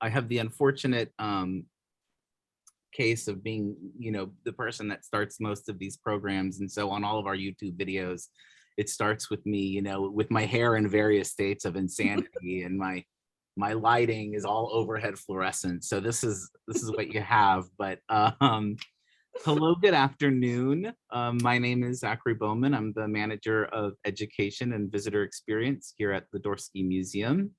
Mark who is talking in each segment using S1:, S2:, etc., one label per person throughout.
S1: have the unfortunate case of being, the person that starts most of these programs. And so on all of our YouTube videos, it starts with me, with my hair in various states of insanity and my lighting is all overhead fluorescent. So this is what you have. But hello, good afternoon. My name is Zachary Bowman. I'm the manager of education and visitor experience here at the Dorsky Museum.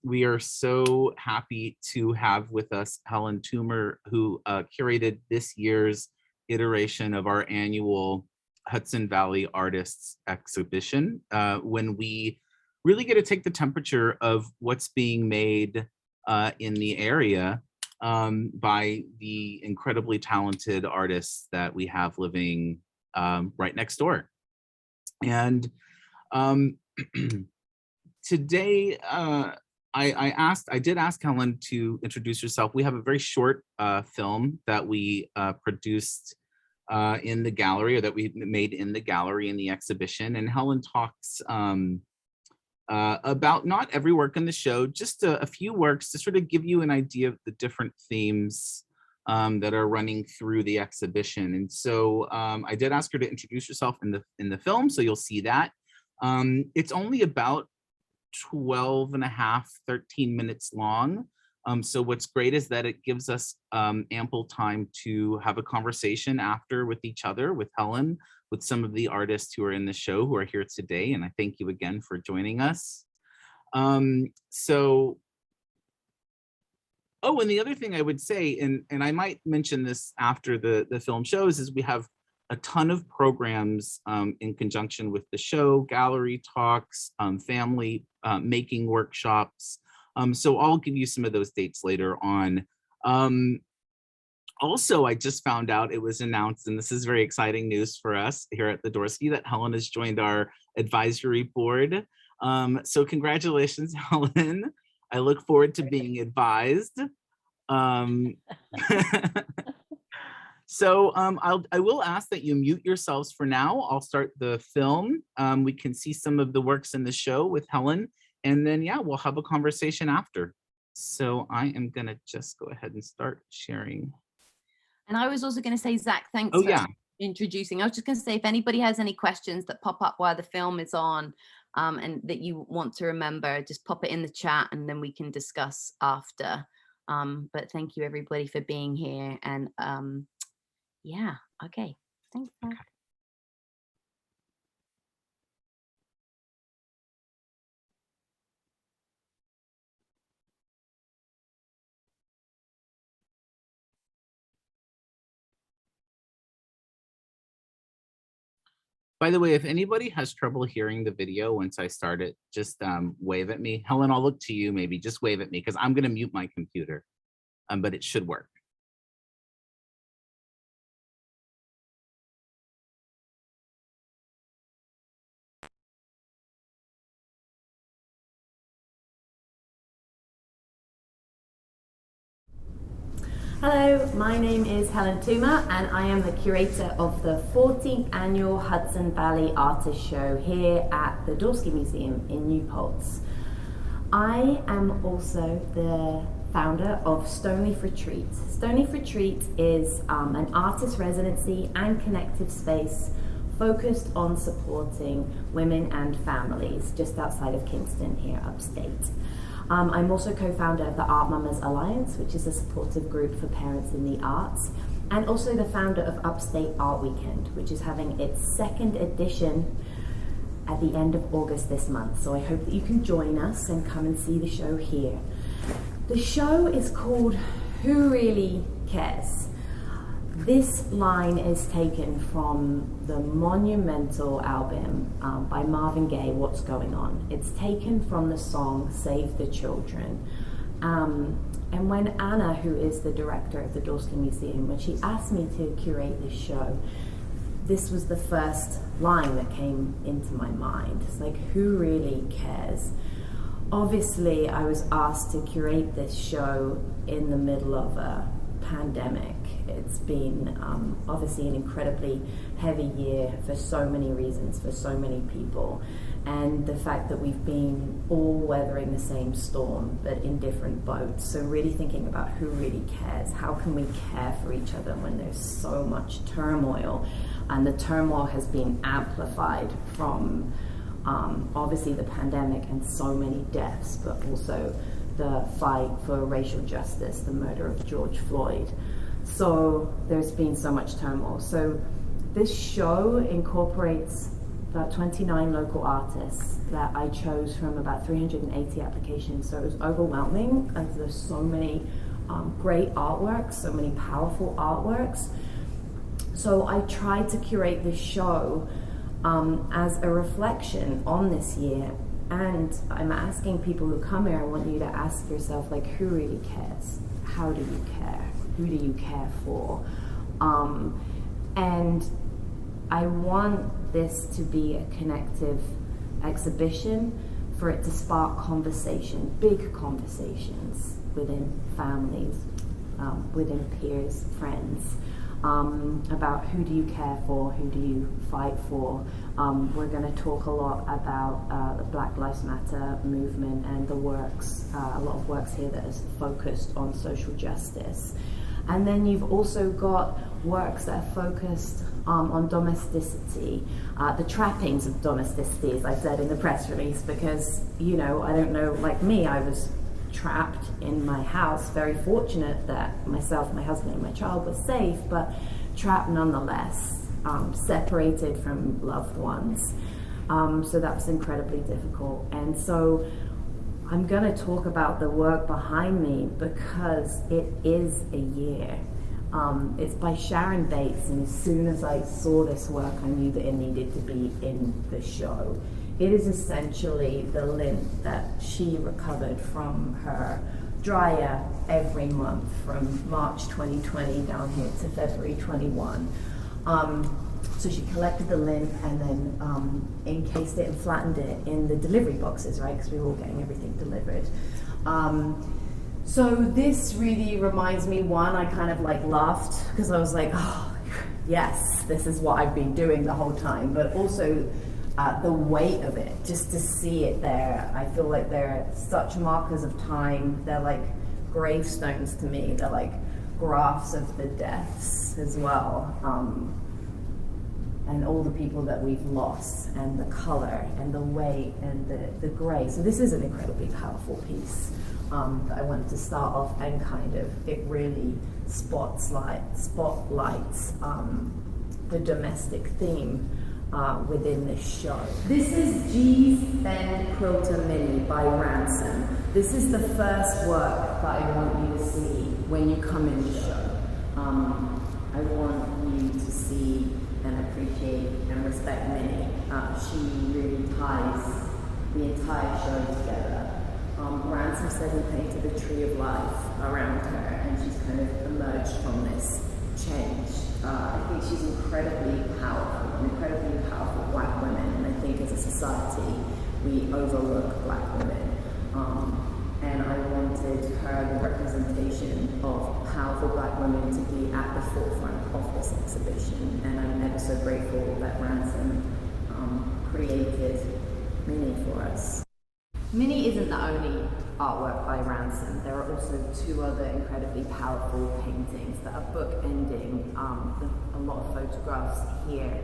S1: We are so happy to have with us Helen Toomer, who curated this year's iteration of our annual Hudson Valley Artists exhibition, when we really get to take the temperature of what's being made in the area by the incredibly talented artists that we have living right next door. And today, I did ask Helen to introduce herself. We have a very short film that we produced in the gallery, or that we made in the gallery in the exhibition. And Helen talks about not every work in the show, just a few works to sort of give you an idea of the different themes that are running through the exhibition. And so I did ask her to introduce herself in the film, so you'll see that. It's only about 12 and a half, 13 minutes long. So what's great is that it gives us ample time to have a conversation after with each other, with Helen, with some of the artists who are in the show who are here today. And I thank you again for joining us. Oh, and the other thing I would say, and I might mention this after the film shows, is we have a ton of programs in conjunction with the show, gallery talks, family making workshops. So I'll give you some of those dates later on. Also, I just found out, it was announced, and this is very exciting news for us here at the Dorsky, that Helen has joined our advisory board. So congratulations, Helen. I look forward to being advised. So I will ask that you mute yourselves for now. I'll start the film. We can see some of the works in the show with Helen, and then, yeah, we'll have a conversation after. So I am gonna just go ahead and start sharing.
S2: And I was also gonna say, Zach, thanks for introducing. I was just gonna say, if anybody has any questions that pop up while the film is on, and that you want to remember, just pop it in the chat and then we can discuss after. But thank you everybody for being here, and yeah, okay, thanks. Okay.
S1: By the way, if anybody has trouble hearing the video once I start it, just wave at me. Helen, I'll look to you, maybe just wave at me, because I'm gonna mute my computer, but it should work.
S3: Hello, my name is Helen Toomer and I am the curator of the 14th annual Hudson Valley Artists Show here at the Dorsky Museum in New Paltz. I am also the founder of Stoneleaf Retreat. Stoneleaf Retreat is an artist residency and connective space focused on supporting women and families just outside of Kingston here upstate. I'm also co-founder of the Art Mamas Alliance, which is a supportive group for parents in the arts, and also the founder of Upstate Art Weekend, which is having its second edition at the end of August this month. So I hope that you can join us and come and see the show here. The show is called Who Really Cares? This line is taken from the monumental album by Marvin Gaye, What's Going On. It's taken from the song Save the Children. And when Anna, who is the director of the Dorsky Museum, when she asked me to curate this show, this was the first line that came into my mind. It's like, who really cares? Obviously, I was asked to curate this show in the middle of a pandemic. It's been obviously an incredibly heavy year for so many reasons, for so many people. and the fact that we've been all weathering the same storm but in different boats. So really thinking about who really cares. How can we care for each other when there's so much turmoil? And the turmoil has been amplified from obviously the pandemic and so many deaths, but also the fight for racial justice, the murder of George Floyd. So there's been so much turmoil. So this show incorporates about 29 local artists that I chose from about 380 applications. So it was overwhelming, and there's so many great artworks, so many powerful artworks. So I tried to curate this show as a reflection on this year, and I'm asking people who come here, I want you to ask yourself, like, who really cares? How do you care? Who do you care for? And I want this to be a connective exhibition, for it to spark conversation, big conversations within families, within peers, friends, about who do you care for, who do you fight for. We're going to talk a lot about the Black Lives Matter movement and the works, a lot of works here that is focused on social justice. And then you've also got works that are focused on domesticity, the trappings of domesticity, as I said in the press release, because, you know, I don't know, like me, I was trapped in my house, very fortunate that myself, my husband, and my child were safe, but trapped nonetheless, separated from loved ones. So that was incredibly difficult. And so I'm going to talk about the work behind me because it is a year. It's by Sharon Bates, and as soon as I saw this work, I knew that it needed to be in the show. It is essentially the lint that she recovered from her dryer every month from March 2020 down here to February 21. So she collected the lint and then encased it and flattened it in the delivery boxes, right? Because we were all getting everything delivered. So this really reminds me, one, I kind of like laughed because I was like, oh, yes, this is what I've been doing the whole time. But also the weight of it, just to see it there, I feel like they're such markers of time. They're like gravestones to me. They're like graphs of the deaths as well. And all the people that we've lost, and the color, and the weight, and the gray. So this is an incredibly powerful piece that I wanted to start off, and kind of, it really spotlights the domestic theme within this show. This is G's Bend Quilter Mini by Ransom. This is the first work that I want you to see when you come in the show. I want you to see and appreciate and respect Minnie. She really ties the entire show together. Ransom said he painted a tree of life around her, and she's kind of emerged from this change. I think she's incredibly powerful Black women, and I think as a society we overlook Black women. And I wanted her, the representation of powerful Black women, to be at the forefront of this exhibition. And I'm ever so grateful that Ransom created Minnie for us. Minnie isn't the only artwork by Ransom. There are also two other incredibly powerful paintings that are bookending a lot of photographs here.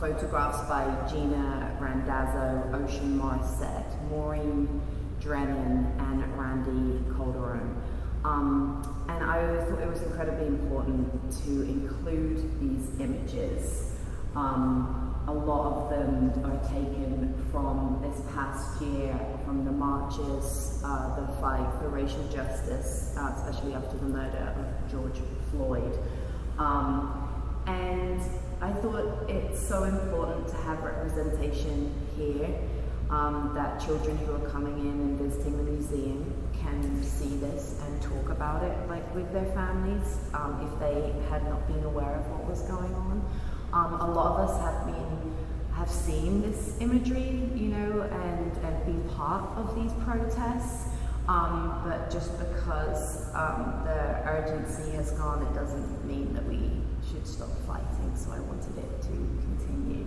S3: Photographs by Gina Randazzo, Ocean Morissette, Maureen Drennan, and Randy Calderon. And I thought it was incredibly important to include these images. A lot of them are taken from this past year, from the marches, the fight for racial justice, especially after the murder of George Floyd. And I thought it's so important to have representation here, that children who are coming in and visiting the museum can see this and talk about it, like, with their families, if they had not been aware of what was going on. A lot of us have seen this imagery, you know, and been part of these protests, but just because the urgency has gone, it doesn't mean that we should stop fighting, so I wanted it to continue.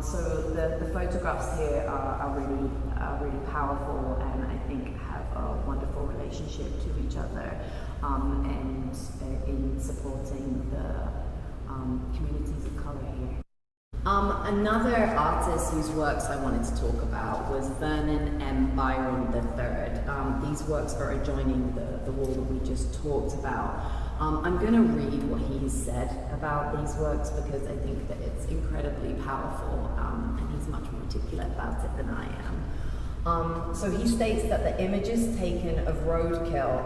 S3: So the photographs here are really powerful, and I think have a wonderful relationship to each other, and in supporting the communities of color here. Another artist whose works I wanted to talk about was Vernon M Byron III. These works are adjoining the wall that we just talked about. I'm going to read what he has said about these works because I think that it's incredibly powerful, and he's much more articulate about it than I am. So he states that the images taken of roadkill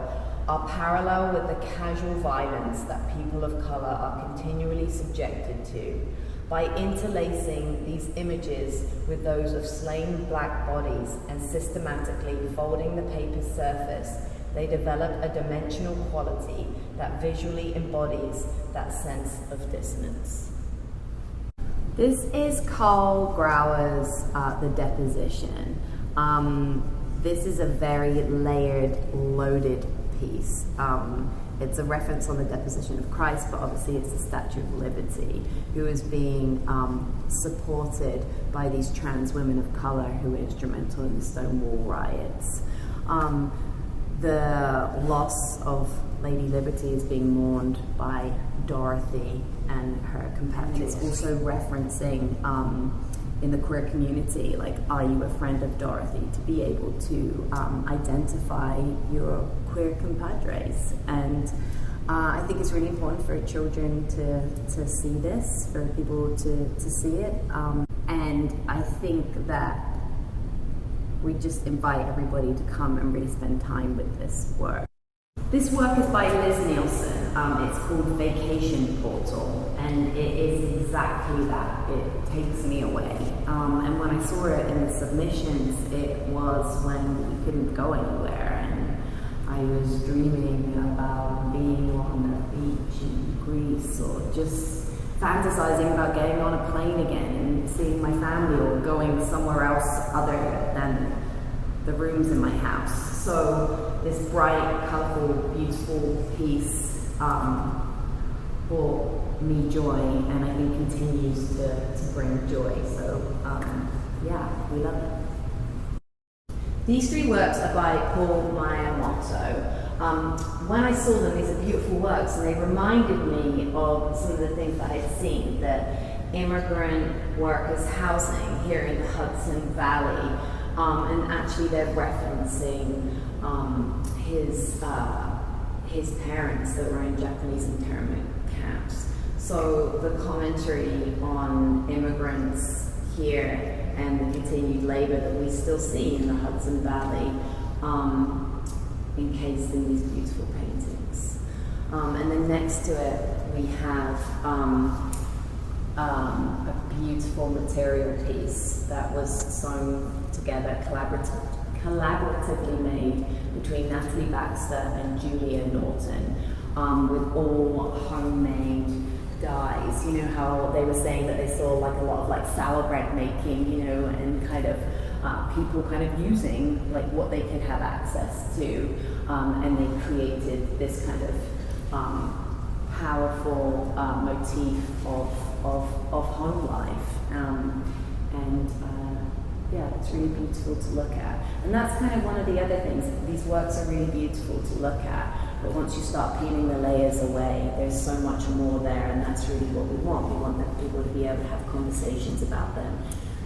S3: are parallel with the casual violence that people of color are continually subjected to. By interlacing these images with those of slain black bodies and systematically folding the paper's surface, they develop a dimensional quality that visually embodies that sense of dissonance. This is Carl Grauer's The Deposition. This is a very layered, loaded piece. It's a reference on the deposition of Christ, but obviously it's the Statue of Liberty, who is being supported by these trans women of color who were instrumental in the Stonewall riots. The loss of Lady Liberty is being mourned by Dorothy and her compatriots. It's also referencing in the queer community, like, are you a friend of Dorothy? To be able to identify your queer compadres. And I think it's really important for children to see this, for people to see it. And I think that we just invite everybody to come and really spend time with this work. This work is by Liz Nielsen. It's called Vacation Portal, and it is exactly that. It takes me away. And when I saw it in the submissions, it was when we couldn't go anywhere, and I was dreaming about being on a beach in Greece, or just fantasizing about getting on a plane again and seeing my family, or going somewhere else other than the rooms in my house. So this bright, colorful, beautiful piece brought me joy, and I think continues to bring joy. So yeah, we love it. These three works are by Paul Miyamoto. When I saw them, these are beautiful works, and they reminded me of some of the things that I'd seen, the immigrant workers' housing here in the Hudson Valley. And actually they're referencing his parents that were in Japanese internment camps. So the commentary on immigrants here and the continued labor that we still see in the Hudson Valley, encased in these beautiful paintings. And then next to it we have a beautiful material piece that was sewn together, collaboratively made between Natalie Baxter and Julia Norton, with all homemade dyes. You know how they were saying that they saw like a lot of like sour bread making, you know, and kind of people kind of using like what they could have access to, and they created this kind of powerful motif of home life, yeah, it's really beautiful to look at. And that's kind of one of the other things. These works are really beautiful to look at, but once you start peeling the layers away, there's so much more there, and that's really what we want. We want people to be able to have conversations about them.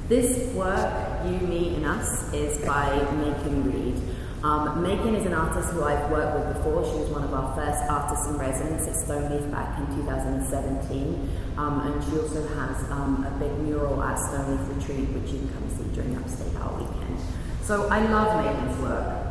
S3: This work, You, Me, and Us, is by Macon Reed. Macon is an artist who I've worked with before. She was one of our first artists in residence at Stoneleaf back in 2017. And she also has a big mural at Stoneleaf Retreat, which you can come see during Upstate Art Weekend. So I love Macon's work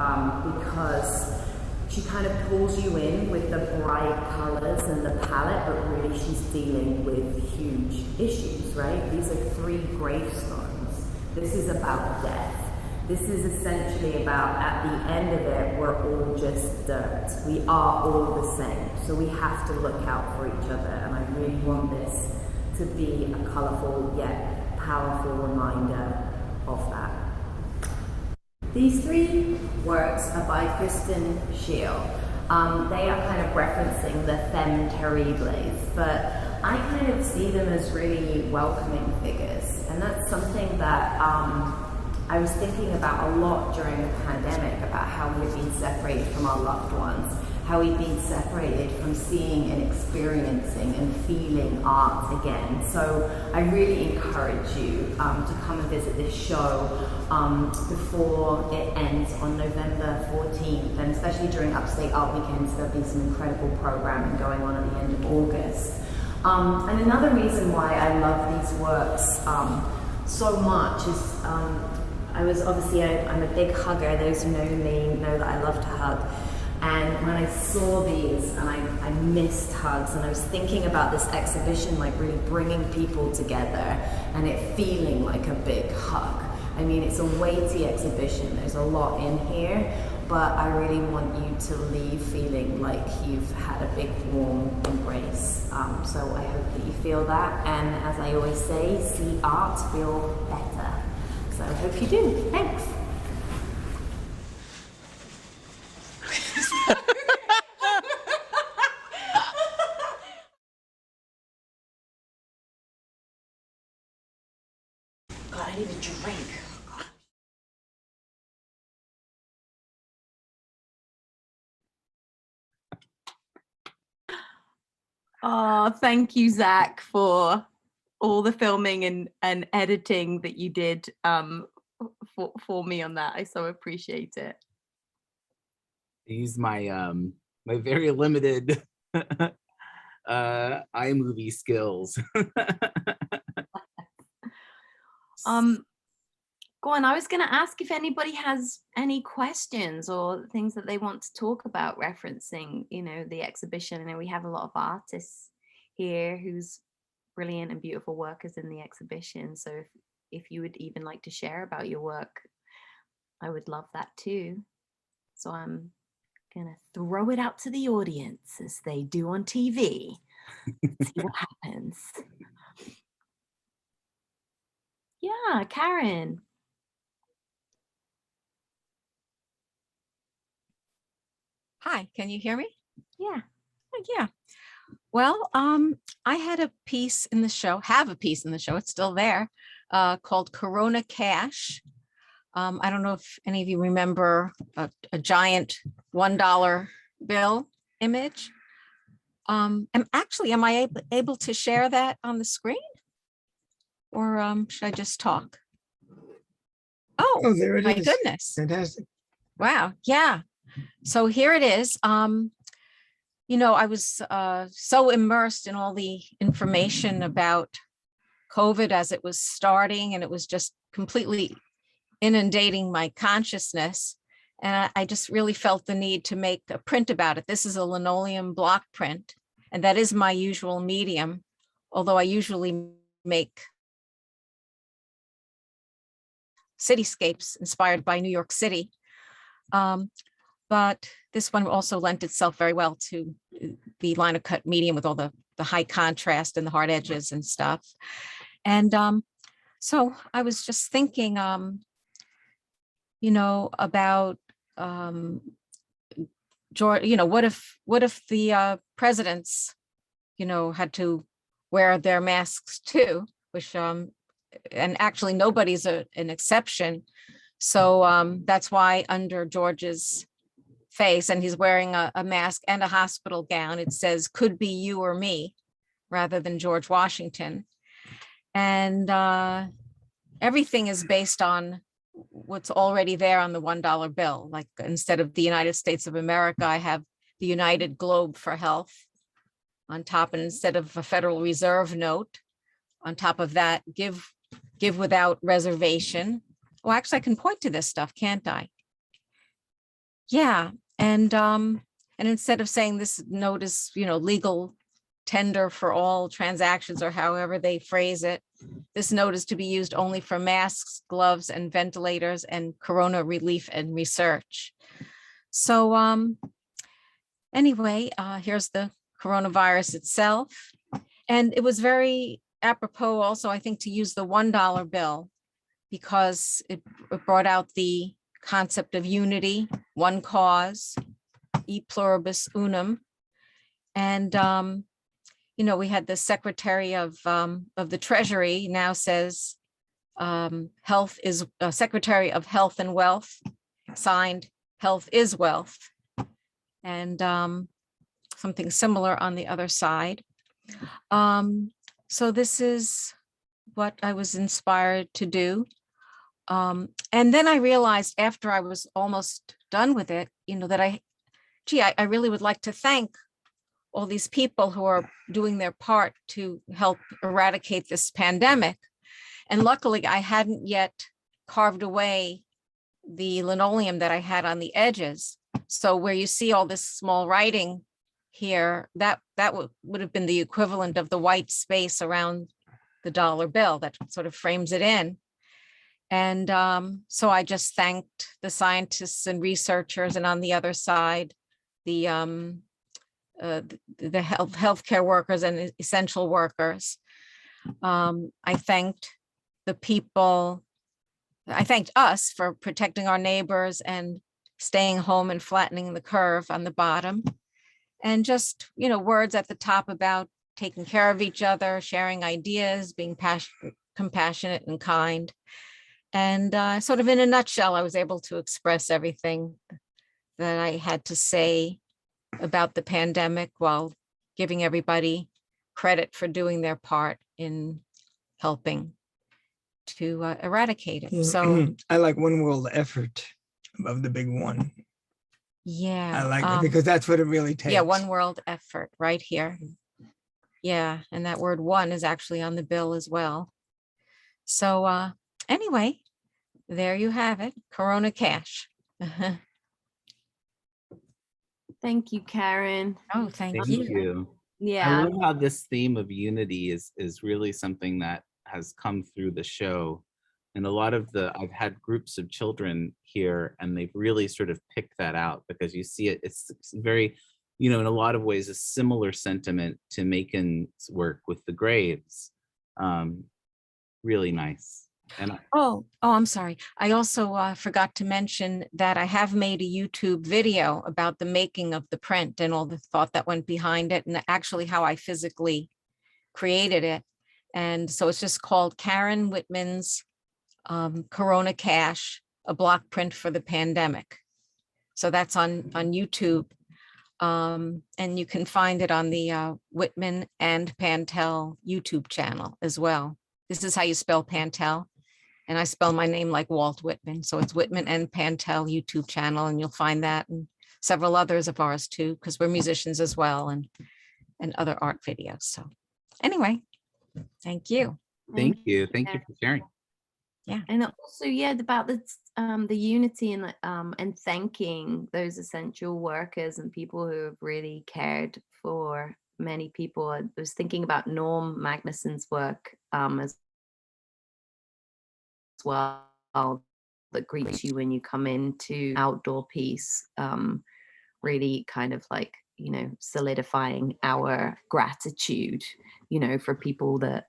S3: because she kind of pulls you in with the bright colors and the palette, but really she's dealing with huge issues, right? These are 3 gravestones. This is about death. This is essentially about, at the end of it, we're all just dirt. We are all the same. So we have to look out for each other. And I really want this to be a colorful yet powerful reminder of that. These 3 works are by Kristen Scheel. They are kind of referencing the Femme Terribles, but I kind of see them as really welcoming figures. And that's something that I was thinking about a lot during the pandemic, about how we've been separated from our loved ones, how we've been separated from seeing and experiencing and feeling art again. So I really encourage you to come and visit this show before it ends on November 14th, and especially during Upstate Art Weekends, there'll be some incredible programming going on at the end of August. And another reason why I love these works so much is I'm a big hugger. Those who know me know that I love to hug. And when I saw these, and I missed hugs, and I was thinking about this exhibition, like really bringing people together and it feeling like a big hug. I mean, it's a weighty exhibition. There's a lot in here, but I really want you to leave feeling like you've had a big warm embrace. So I hope that you feel that. And as I always say, see art, feel better. So I hope you do. Thanks. God, I need a drink.
S2: Oh, thank you, Zach, for all the filming and editing that you did for me on that. I so appreciate it.
S1: I use my my very limited iMovie skills.
S2: Go on. I was going to ask if anybody has any questions or things that they want to talk about referencing, the exhibition. I know we have a lot of artists here whose brilliant and beautiful work is in the exhibition. So if you would even like to share about your work, I would love that too. So I'm going to throw it out to the audience as they do on TV. See what happens. Yeah, Karen.
S4: Hi, can you hear me?
S2: Yeah.
S4: Oh, yeah. Well, I had a piece in the show, it's still there, called Corona Cash. I don't know if any of you remember a giant $1 bill image. Am I able to share that on the screen? Or should I just talk? Oh,
S5: there it
S4: my
S5: is.
S4: goodness.
S5: Fantastic.
S4: Wow. Yeah. So here it is. I was so immersed in all the information about COVID as it was starting, and it was just completely inundating my consciousness. And I just really felt the need to make a print about it. This is a linoleum block print, and that is my usual medium, although I usually make cityscapes inspired by New York City. But this one also lent itself very well to the line of cut medium with all the high contrast and the hard edges and stuff. And so I was just thinking, about George, what if the presidents, had to wear their masks too, which, and actually nobody's an exception. So that's why under George's face, and he's wearing a mask and a hospital gown, it says could be you or me rather than George Washington. And everything is based on what's already there on the $1 bill. Like instead of the United States of America, I have the United Globe for Health on top, and instead of a Federal Reserve note on top of that, give without reservation. Well, actually I can point to this stuff, can't I? Yeah. And instead of saying this note is, legal tender for all transactions, or however they phrase it, this note is to be used only for masks, gloves, and ventilators, and corona relief and research. So anyway, here's the coronavirus itself. And it was very apropos also, I think, to use the $1 bill because it brought out the concept of unity, one cause, e pluribus unum. And, we had the Secretary of the Treasury now says health is Secretary of Health and Wealth, signed health is wealth, and something similar on the other side. So this is what I was inspired to do. And then I realized after I was almost done with it, that I really would like to thank all these people who are doing their part to help eradicate this pandemic. And luckily I hadn't yet carved away the linoleum that I had on the edges. So where you see all this small writing here, that would have been the equivalent of the white space around the dollar bill that sort of frames it in. And so I just thanked the scientists and researchers, and on the other side, the healthcare workers and essential workers. I thanked the people. I thanked us for protecting our neighbors and staying home and flattening the curve on the bottom. And just, words at the top about taking care of each other, sharing ideas, being compassionate and kind. And sort of in a nutshell, I was able to express everything that I had to say about the pandemic while giving everybody credit for doing their part in helping to eradicate it. So
S5: I like one world effort above the big one.
S4: Yeah.
S5: I like it because that's what it really takes.
S4: Yeah, one world effort right here. Yeah, and that word one is actually on the bill as well. So anyway, there you have it, Corona Cash.
S2: Thank you, Karen.
S4: Oh, thank
S1: Thank
S4: you.
S1: you. I
S2: Yeah.
S1: love how this theme of unity is really something that has come through the show. And a lot of I've had groups of children here, and they've really sort of picked that out, because you see it's very, in a lot of ways, a similar sentiment to Macon's work with the graves. Really nice. And
S4: I'm sorry. I also forgot to mention that I have made a YouTube video about the making of the print and all the thought that went behind it, and actually how I physically created it. And so it's just called Karen Whitman's Corona Cash, a block print for the pandemic. So that's on YouTube. And you can find it on the Whitman and Pantel YouTube channel as well. This is how you spell Pantel. And I spell my name like Walt Whitman. So it's Whitman and Pantel YouTube channel, and you'll find that and several others of ours too, because we're musicians as well, and other art videos. So anyway, thank you.
S1: thank you for sharing.
S4: Yeah.
S2: And also, about the unity and thanking those essential workers and people who have really cared for many people. I was thinking about Norm Magnuson's work as well, that greets you when you come into outdoor piece, really kind of like, solidifying our gratitude, for people that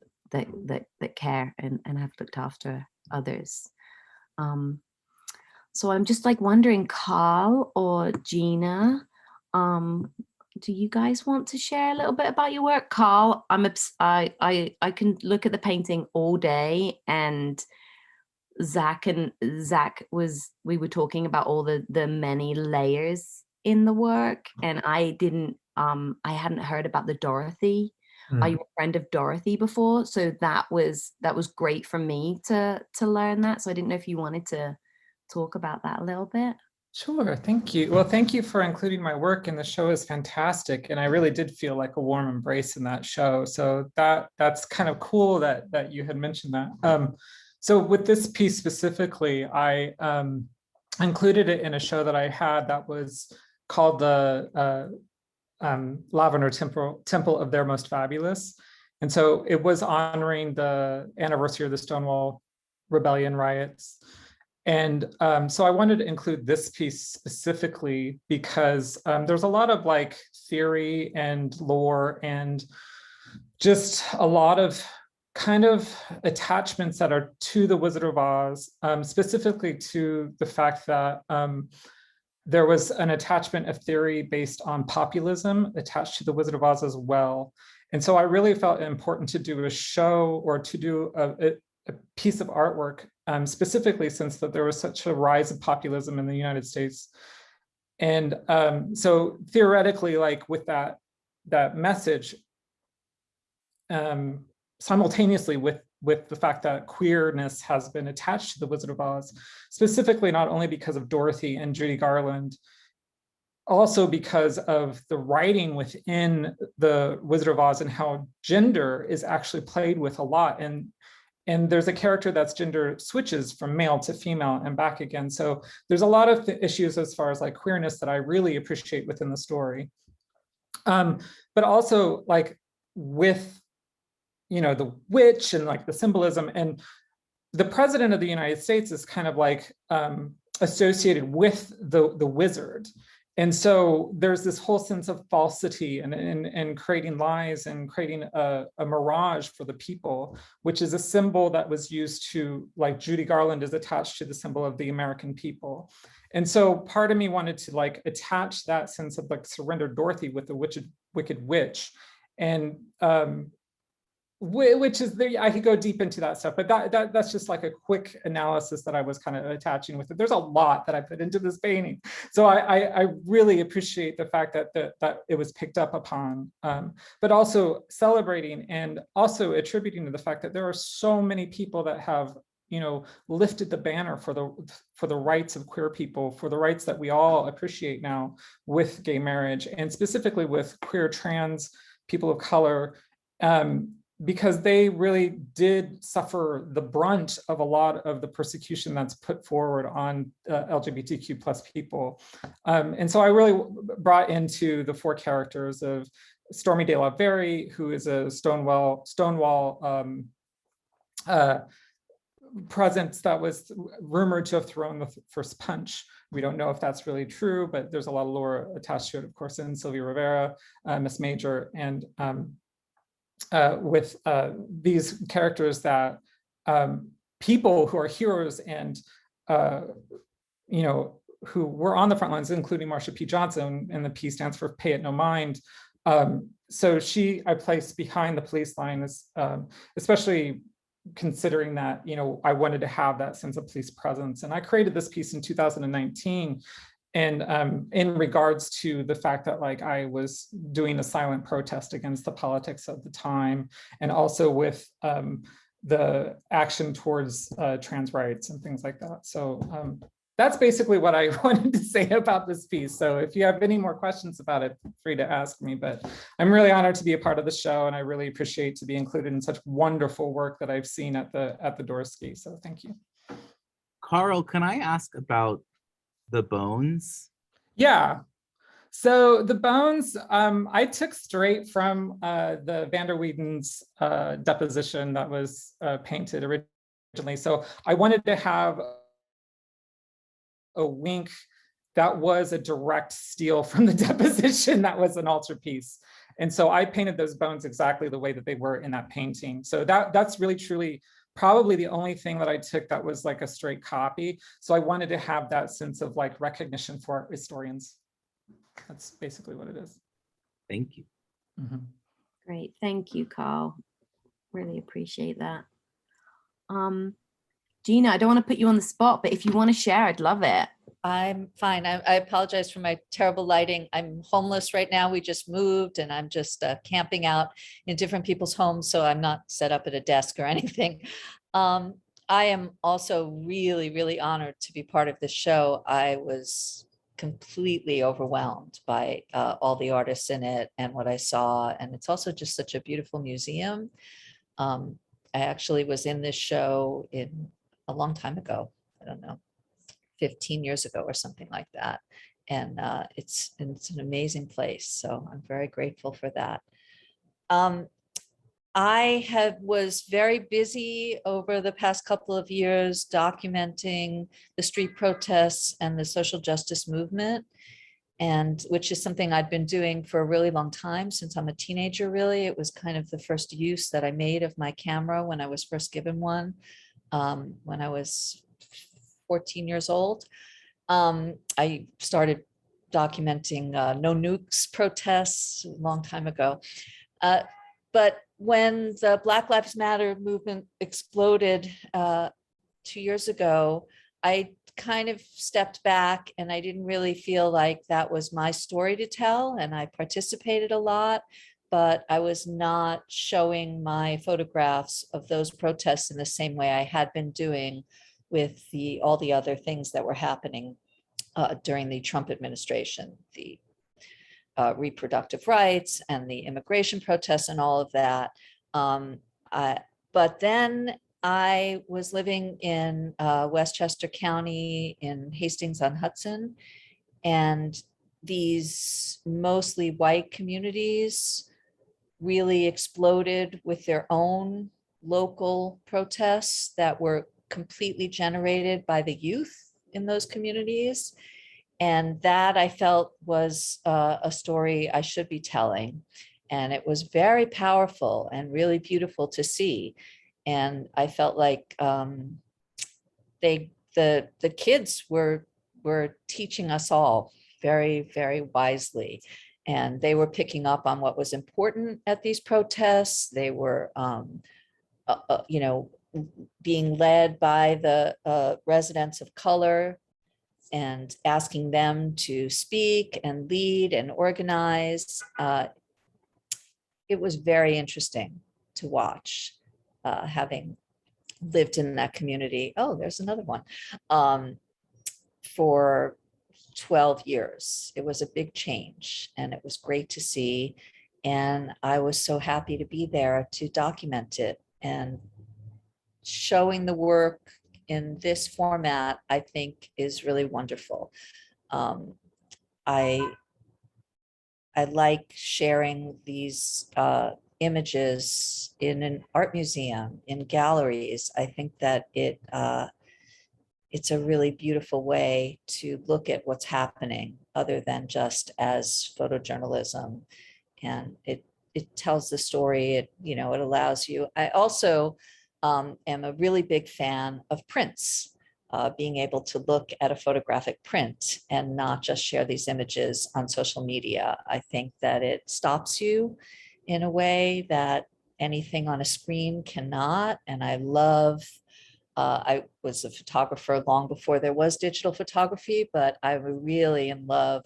S2: care and have looked after others. So I'm just like wondering, Carl or Gina, do you guys want to share a little bit about your work? Carl, I can look at the painting all day, and we were talking about all the many layers in the work, and I hadn't heard about the Dorothy. Are you a friend of Dorothy before? So that was great for me to learn that. So I didn't know if you wanted to talk about that a little bit.
S6: Sure, thank you. Well, thank you for including my work, and the show is fantastic. And I really did feel like a warm embrace in that show. So that's kind of cool that you had mentioned that. So with this piece specifically, I included it in a show that I had that was called the Lavender Temple of Their Most Fabulous. And so it was honoring the anniversary of the Stonewall Rebellion riots. And so I wanted to include this piece specifically because there's a lot of like theory and lore and just a lot of kind of attachments that are to the Wizard of Oz, specifically to the fact that there was an attachment of theory based on populism attached to the Wizard of Oz as well. And so I really felt it important to do a show or to do a piece of artwork, specifically since that there was such a rise of populism in the United States. And so theoretically, like with that message, simultaneously with the fact that queerness has been attached to the Wizard of Oz, specifically not only because of Dorothy and Judy Garland, also because of the writing within the Wizard of Oz and how gender is actually played with a lot. And there's a character that's gender switches from male to female and back again. So there's a lot of issues as far as like queerness that I really appreciate within the story. But also like with, you know, the witch and like the symbolism, and the president of the United States is kind of like associated with the wizard. And so there's this whole sense of falsity and creating lies and creating a mirage for the people, which is a symbol that was used to, like Judy Garland is attached to the symbol of the American people. And so part of me wanted to like attach that sense of like surrendered Dorothy with the wicked witch. And which is I could go deep into that stuff, but that's just like a quick analysis that I was kind of attaching with it. There's a lot that I put into this painting, so I really appreciate the fact that it was picked up upon, but also celebrating and also attributing to the fact that there are so many people that have, you know, lifted the banner for the rights of queer people, for the rights that we all appreciate now with gay marriage, and specifically with queer, trans people of color. Because they really did suffer the brunt of a lot of the persecution that's put forward on LGBTQ plus people. And so I really brought into the four characters of Stormy De La Very, who is a Stonewall presence that was rumored to have thrown the first punch. We don't know if that's really true, but there's a lot of lore attached to it, of course, in Sylvia Rivera, Miss Major, and with these characters that people who are heroes and you know, who were on the front lines, including Marsha P. Johnson, and the P stands for Pay It No Mind. So I placed behind the police line, especially considering that, you know, I wanted to have that sense of police presence. And I created this piece in 2019. And in regards to the fact that like I was doing a silent protest against the politics of the time, and also with the action towards trans rights and things like that. So that's basically what I wanted to say about this piece. So if you have any more questions about it, feel free to ask me, but I'm really honored to be a part of the show, and I really appreciate to be included in such wonderful work that I've seen at the Dorsky. So thank you.
S1: Carl, can I ask about the bones?
S6: Yeah. So the bones, I took straight from the Van der Weeden's deposition that was painted originally. So I wanted to have a wink that was a direct steal from the deposition that was an altarpiece. And so I painted those bones exactly the way that they were in that painting. So that's really truly probably the only thing that I took that was like a straight copy. So I wanted to have that sense of like recognition for art historians. That's basically what it is.
S1: Thank you.
S6: Mm-hmm.
S2: Great, thank you, Carl. Really appreciate that. Gina, I don't want to put you on the spot, but if you want to share, I'd love it.
S7: I'm fine. I apologize for my terrible lighting. I'm homeless right now. We just moved and I'm just camping out in different people's homes. So I'm not set up at a desk or anything. I am also really, really honored to be part of this show. I was completely overwhelmed by all the artists in it and what I saw. And it's also just such a beautiful museum. I actually was in this show a long time ago. I don't know, 15 years ago or something like that. And it's an amazing place. So I'm very grateful for that. I was very busy over the past couple of years documenting the street protests and the social justice movement, and which is something I'd been doing for a really long time, since I'm a teenager, really. It was kind of the first use that I made of my camera when I was first given one, when I was 14 years old. I started documenting no nukes protests a long time ago. But when the Black Lives Matter movement exploded 2 years ago, I kind of stepped back and I didn't really feel like that was my story to tell. And I participated a lot, but I was not showing my photographs of those protests in the same way I had been doing with all the other things that were happening during the Trump administration, the reproductive rights and the immigration protests and all of that. But then I was living in Westchester County in Hastings-on-Hudson, and these mostly white communities really exploded with their own local protests that were completely generated by the youth in those communities. And that I felt was a story I should be telling. And it was very powerful and really beautiful to see. And I felt like the kids were teaching us all very, very wisely. And they were picking up on what was important at these protests. They were, being led by the residents of color and asking them to speak and lead and organize. It was very interesting to watch, having lived in that community. Oh, there's another one. For 12 years. It was a big change and it was great to see. And I was so happy to be there to document it, and showing the work in this format, I think, is really wonderful. I like sharing these images in an art museum, in galleries. I think that it's a really beautiful way to look at what's happening other than just as photojournalism. And it tells the story, it allows you. I also am a really big fan of prints, being able to look at a photographic print and not just share these images on social media. I think that it stops you in a way that anything on a screen cannot. And I love, I was a photographer long before there was digital photography, but I'm really in love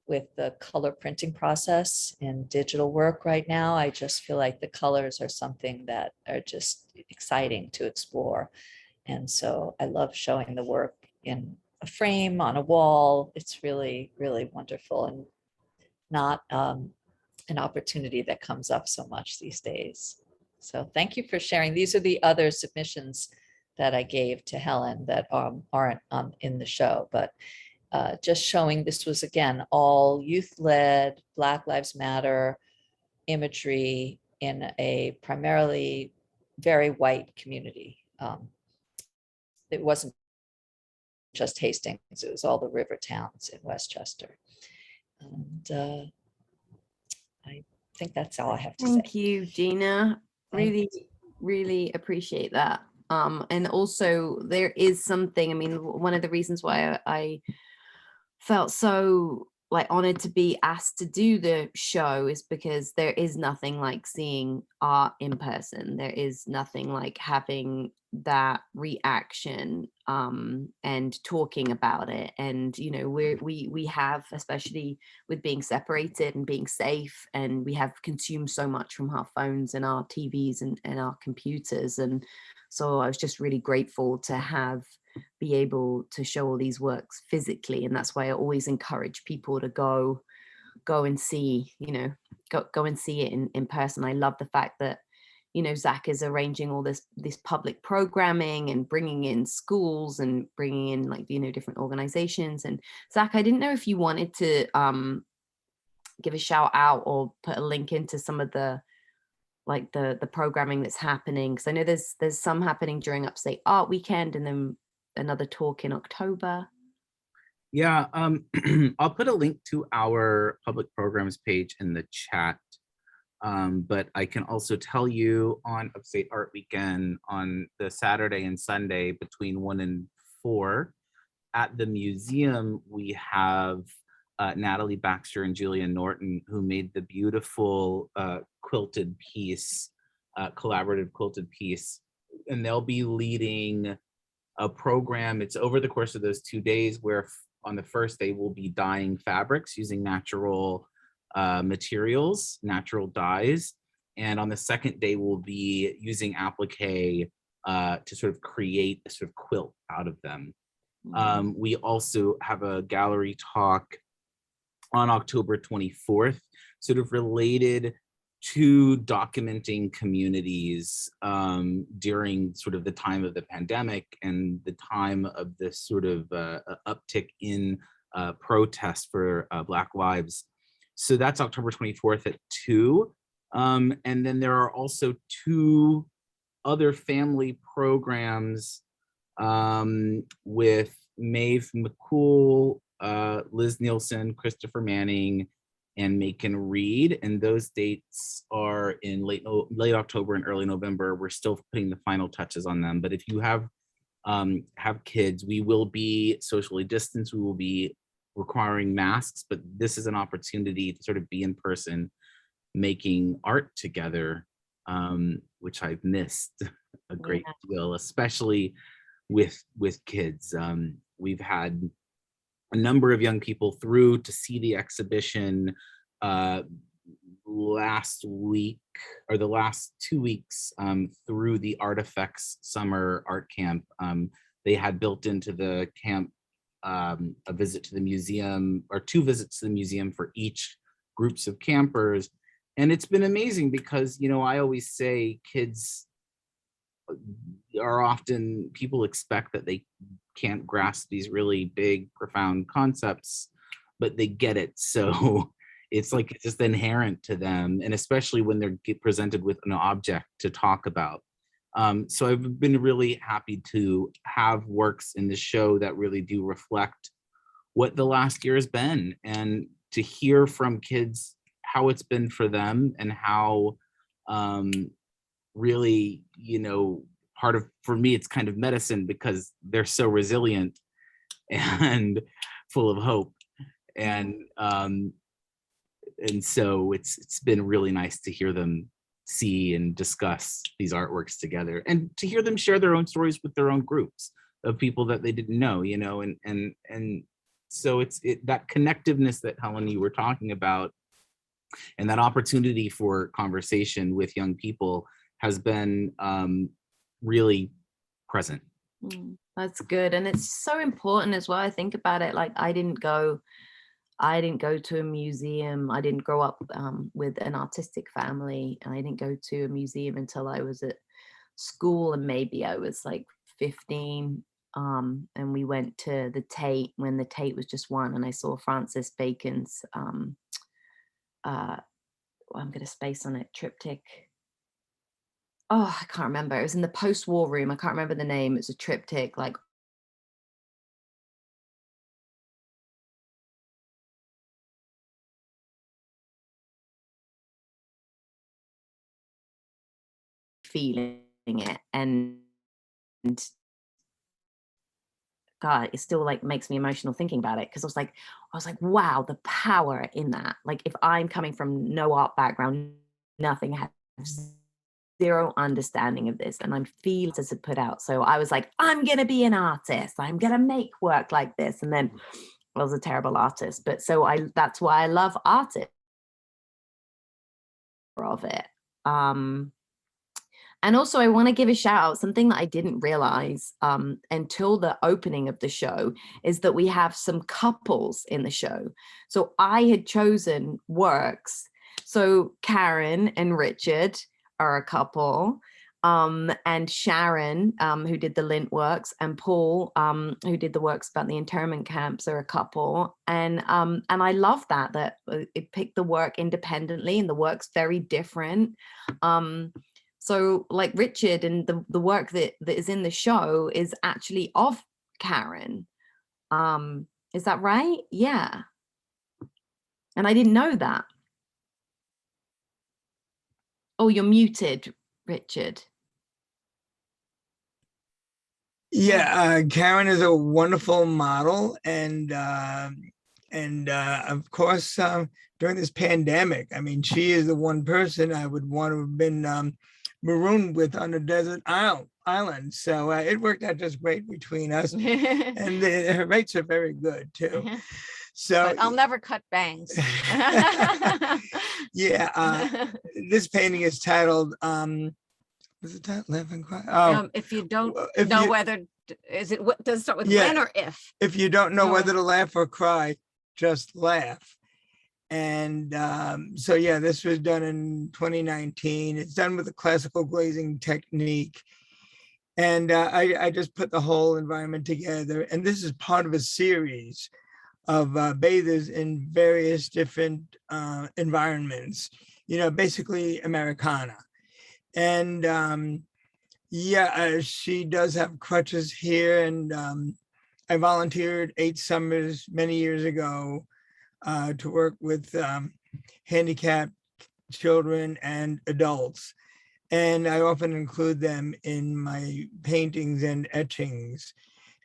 S7: with the color printing process in digital work right now. I just feel like the colors are something that are just exciting to explore. And so I love showing the work in a frame on a wall. It's really, really wonderful, and not an opportunity that comes up so much these days. So thank you for sharing. These are the other submissions that I gave to Helen that aren't in the show, but just showing this was, again, all youth-led, Black Lives Matter imagery in a primarily very white community. It wasn't just Hastings, it was all the river towns in Westchester. And I think that's all I have to say.
S2: Thank you, Gina. Really, really appreciate that. And also there is something, I mean, one of the reasons why I felt so honored to be asked to do the show is because there is nothing like seeing art in person. There is nothing like having that reaction and talking about it. And we have, especially with being separated and being safe, and we have consumed so much from our phones and our TVs and our computers. And so I was just really grateful to be able to show all these works physically. And that's why I always encourage people to go and see, go and see it in person. I love the fact that, Zach is arranging all this public programming and bringing in schools and bringing in different organizations. And Zach, I didn't know if you wanted to give a shout out or put a link into some of the programming that's happening, because I know there's some happening during Upstate Art Weekend and then another talk in October.
S1: Yeah, I'll put a link to our public programs page in the chat, but I can also tell you on Upstate Art Weekend on the Saturday and Sunday between 1 and 4 at the museum, we have Natalie, Baxter, and Julia Norton, who made the beautiful quilted piece, collaborative quilted piece. And they'll be leading a program. It's over the course of those 2 days, where on the first day we'll be dyeing fabrics using natural materials, natural dyes. And on the second day, we'll be using applique to sort of create a sort of quilt out of them. We also have a gallery talk on October 24th, sort of related to documenting communities during sort of the time of the pandemic and the time of this sort of uptick in protest for Black lives. So that's October 24th at 2. And then there are also 2 other family programs with Maeve McCool, Liz Nielsen, Christopher Manning, and Macon Reed. And those dates are in late October and early November. We're still putting the final touches on them. But if you have kids, we will be socially distanced. We will be requiring masks, but this is an opportunity to sort of be in person making art together, which I've missed a great deal, especially with kids. We've had a number of young people through to see the exhibition last week, or the last 2 weeks, through the Artifacts Summer Art Camp. They had built into the camp a visit to the museum, or 2 visits to the museum for each groups of campers. And it's been amazing because, you know, I always say kids are often, people expect that they can't grasp these really big, profound concepts, but they get it. So it's like, it's just inherent to them. And especially when they're presented with an object to talk about. So I've been really happy to have works in the show that really do reflect what the last year has been, and to hear from kids how it's been for them, and how really, you know, for me, it's kind of medicine, because they're so resilient and full of hope. And so it's been really nice to hear them see and discuss these artworks together, and to hear them share their own stories with their own groups of people that they didn't know, you know, and so it's that connectiveness that Helen, you were talking about, and that opportunity for conversation with young people has been really present.
S2: That's good. And it's so important as well. I think about it, like I didn't go to a museum. I didn't grow up with an artistic family, and I didn't go to a museum until I was at school, and maybe I was like 15. And we went to the Tate when the Tate was just one, and I saw Francis Bacon's I'm gonna space on it, triptych. Oh, I can't remember. It was in the post-war room. I can't remember the name. It's a triptych, like feeling it, and God, it still like makes me emotional thinking about it, because I was like, wow, the power in that. Like, if I'm coming from no art background, nothing, have zero understanding of this, and I'm feeling to put out. So I was like, I'm gonna be an artist. I'm gonna make work like this. And then I was a terrible artist. But so that's why I love artists of it. And also, I want to give a shout out, something that I didn't realize until the opening of the show, is that we have some couples in the show. So I had chosen works. So Karen and Richard are a couple, and Sharon, who did the lint works, and Paul, who did the works about the internment camps, are a couple. And I love that it picked the work independently, and the work's very different. So like Richard, and the work that is in the show is actually of Karen. Is that right? Yeah. And I didn't know that. Oh, you're muted, Richard.
S5: Yeah, Karen is a wonderful model, and And of course, during this pandemic, I mean, she is the one person I would want to have been marooned with on a desert island. So it worked out just great between us. And her rates are very good too. So
S4: But I'll never cut bangs.
S5: yeah, this painting is titled, was it titled Laugh and Cry? Oh,
S4: If you don't
S5: if
S4: know
S5: you-
S4: whether, does it start with
S5: Yeah.
S4: when or if?
S5: if you don't know
S4: No.
S5: whether to laugh or cry, just laugh. And so, yeah, this was done in 2019. It's done with a classical glazing technique. And I just put the whole environment together. And this is part of a series of bathers in various different environments, you know, basically Americana. And yeah, she does have crutches here. And I volunteered 8 summers many years ago to work with handicapped children and adults. And I often include them in my paintings and etchings.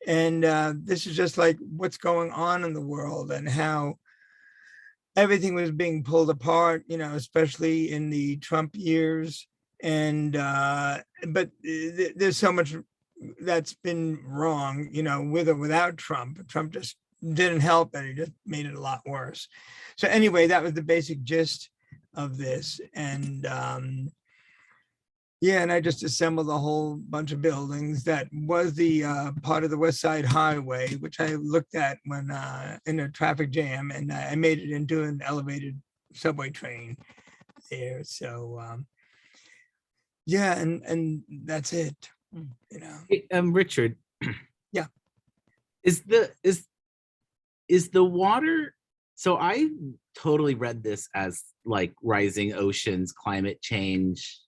S5: And this is just like what's going on in the world and how everything was being pulled apart, you know, especially in the Trump years. And but there's so much that's been wrong, you know, with or without Trump. Trump just didn't help it. He just made it a lot worse. So anyway, that was the basic gist of this. And yeah, and I just assembled a whole bunch of buildings. That was the part of the West Side Highway, which I looked at when in a traffic jam, and I made it into an elevated subway train there. So yeah, and that's it. You know.
S1: Hey, Richard.
S5: Yeah.
S1: Is the water? So I totally read this as like rising oceans, climate change,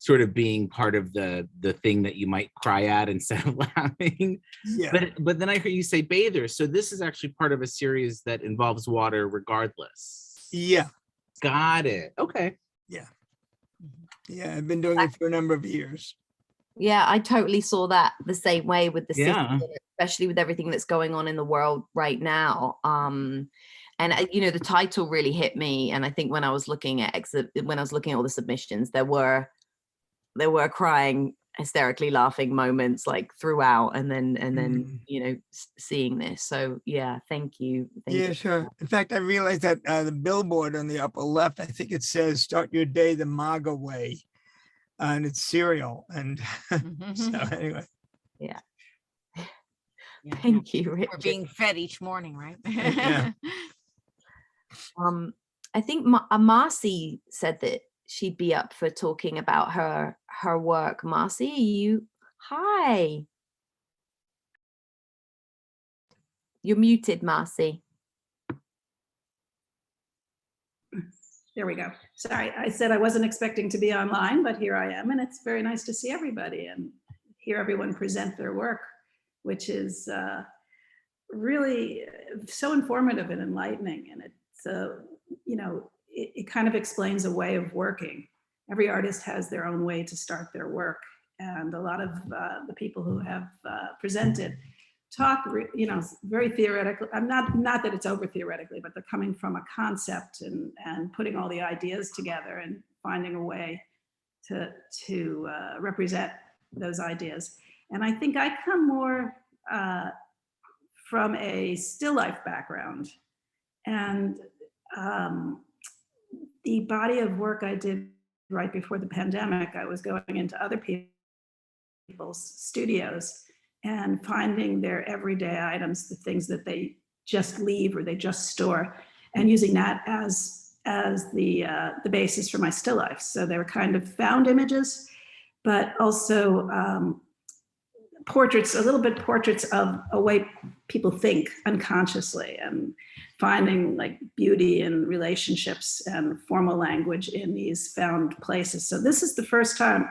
S1: sort of being part of the thing that you might cry at instead of laughing.
S5: Yeah.
S1: But then I hear you say bathers. So this is actually part of a series that involves water regardless.
S5: Yeah.
S1: Got it. Okay.
S5: Yeah, I've been doing it for a number of years.
S2: Yeah, I totally saw that the same way with the city,
S1: Yeah.
S2: especially with everything that's going on in the world right now. And you know, the title really hit me. And I think when I was looking at all the submissions, there were crying, hysterically laughing moments like throughout, and then you know, seeing this. So yeah, thank you.
S5: Yeah, sure. In fact, I realized that the billboard on the upper left, I think it says "Start your day the MAGA way," and it's cereal. And so anyway,
S2: Yeah.
S4: Yeah.
S2: Thank you,
S4: We're
S2: Richard.
S4: being fed each morning, right?
S5: Yeah.
S2: I think Marcy said that she'd be up for talking about her work. Marcy, hi. You're muted, Marcy.
S8: There we go. Sorry, I said I wasn't expecting to be online, but here I am, and it's very nice to see everybody and hear everyone present their work, which is really so informative and enlightening. And it's, you know, it kind of explains a way of working. Every artist has their own way to start their work. And a lot of the people who have presented talk, you know, very theoretically. I'm not that it's over theoretically, but they're coming from a concept and putting all the ideas together and finding a way to represent those ideas. And I think I come more from a still life background, and the body of work I did right before the pandemic, I was going into other people's studios and finding their everyday items, the things that they just leave or they just store, and using that as the basis for my still life. So they were kind of found images, but also portraits, a little bit portraits of a way people think unconsciously, and finding like beauty in relationships and formal language in these found places. So this is the first time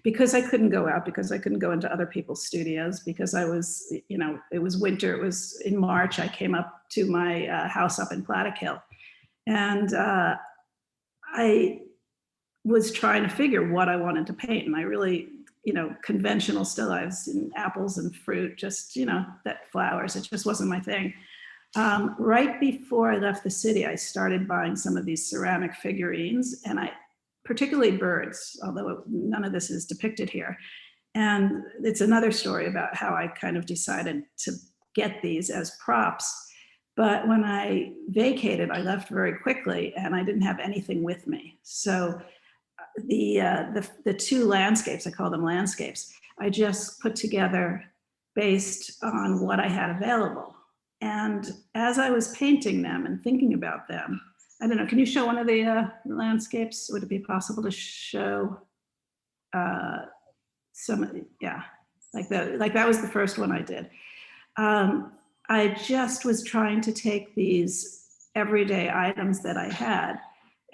S8: because I couldn't go out, because I couldn't go into other people's studios, because I was, you know, it was winter, it was in March, I came up to my house up in Plattekill. And I was trying to figure what I wanted to paint. And I really, you know, conventional still lifes and apples and fruit, just, you know, that flowers, it just wasn't my thing. Right before I left the city, I started buying some of these ceramic figurines, and particularly birds, although none of this is depicted here. And it's another story about how I kind of decided to get these as props. But when I vacated, I left very quickly, and I didn't have anything with me. So the two landscapes, I call them landscapes, I just put together based on what I had available. And as I was painting them and thinking about them, I don't know, can you show one of the landscapes? Would it be possible to show some, yeah, like that was the first one I did. I just was trying to take these everyday items that I had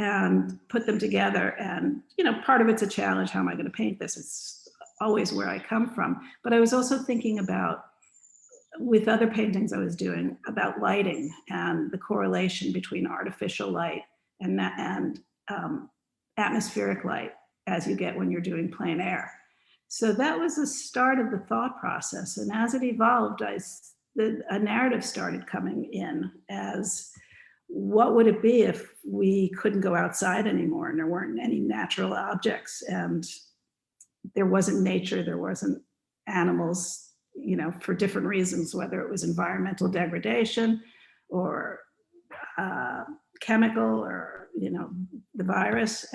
S8: and put them together. And, you know, part of it's a challenge. How am I going to paint this? It's always where I come from. But I was also thinking about, with other paintings I was doing, about lighting and the correlation between artificial light and atmospheric light as you get when you're doing plein air. So that was the start of the thought process. And as it evolved, a narrative started coming in as, what would it be if we couldn't go outside anymore and there weren't any natural objects and there wasn't nature, there wasn't animals, you know, for different reasons, whether it was environmental degradation or chemical or, you know, the virus.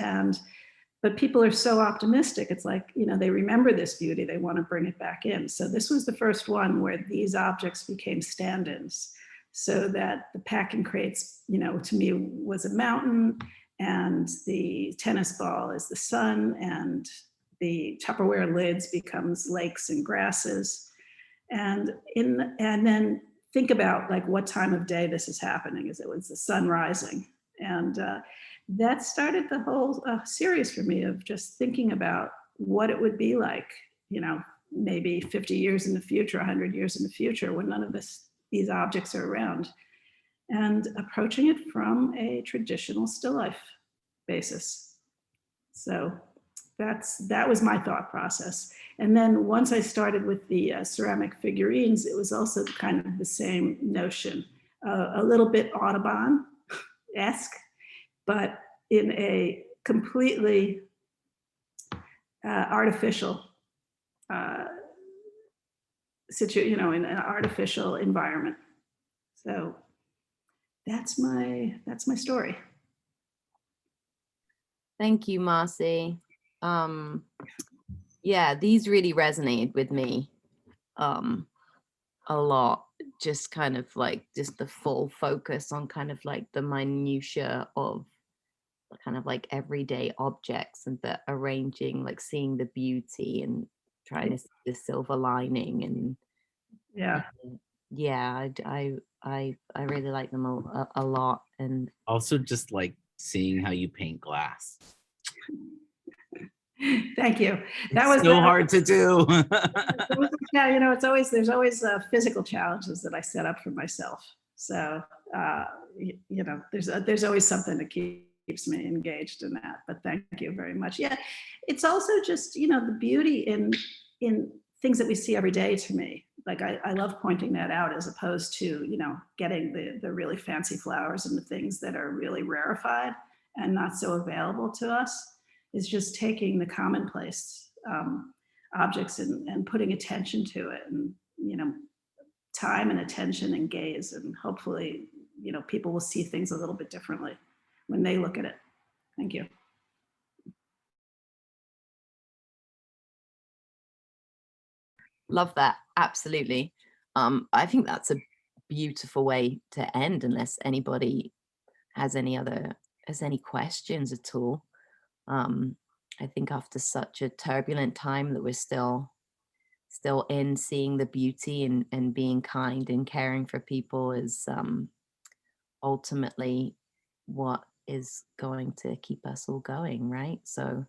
S8: But people are so optimistic. It's like, you know, they remember this beauty, they want to bring it back in. So this was the first one where these objects became stand-ins, so that the packing crates, you know, to me was a mountain, and the tennis ball is the sun, and the Tupperware lids becomes lakes and grasses. And then think about like what time of day this is happening. Is it was the sun rising? And that started the whole series for me of just thinking about what it would be like, you know, maybe 50 years in the future, 100 years in the future, when none of these objects are around, and approaching it from a traditional still life basis. So that was my thought process. And then once I started with the ceramic figurines, it was also kind of the same notion, a little bit Audubon-esque, but in a completely artificial situation, you know, in an artificial environment. So that's my story.
S2: Thank you, Marcy. Yeah, these really resonated with me a lot. Just kind of like just the full focus on kind of like the minutia of kind of like everyday objects, and the arranging, like seeing the beauty and trying to see the silver lining. And yeah, I really like them a lot. And
S1: also just like seeing how you paint glass.
S8: Thank you.
S1: That was so hard to do.
S8: Yeah, you know, there's always physical challenges that I set up for myself. So you know, there's always something that keeps me engaged in that. But thank you very much. Yeah, it's also just, you know, the beauty in things that we see every day. To me, like I love pointing that out, as opposed to, you know, getting the really fancy flowers and the things that are really rarefied and not so available to us. Is just taking the commonplace objects and putting attention to it, and, you know, time and attention and gaze, and hopefully, you know, people will see things a little bit differently when they look at it. Thank you.
S2: Love that. Absolutely. I think that's a beautiful way to end, unless anybody has any questions at all. I think after such a turbulent time that we're still in, seeing the beauty and being kind and caring for people is ultimately what is going to keep us all going, right? So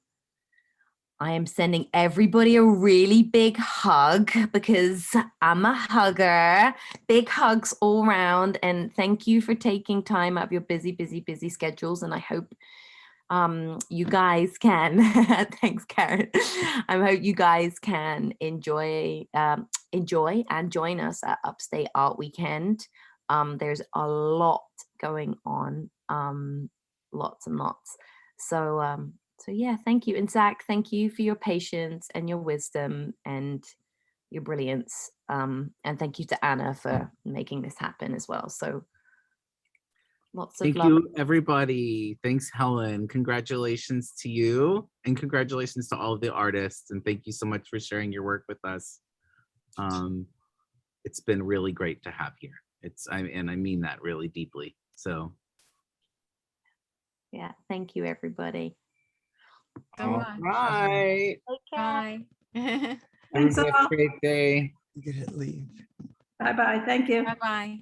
S2: I am sending everybody a really big hug, because I'm a hugger. Big hugs all around, and thank you for taking time out of your busy schedules. And I hope you guys can thanks, Karen. I hope you guys can enjoy and join us at Upstate Art Weekend. There's a lot going on, lots and lots. So yeah, thank you. And Zach, thank you for your patience and your wisdom and your brilliance. And thank you to Anna for making this happen as well. So lots of
S1: Thank
S2: love.
S1: you, everybody. Thanks, Helen. Congratulations to you, and congratulations to all of the artists. And thank you so much for sharing your work with us. It's been really great to have here. And I mean that really deeply. So
S2: Yeah, thank you, everybody.
S1: all right.
S4: Bye.
S8: Thanks
S1: Have a
S8: all.
S1: great day.
S5: You could hit leave.
S8: Bye-bye. Thank you.
S4: Bye-bye.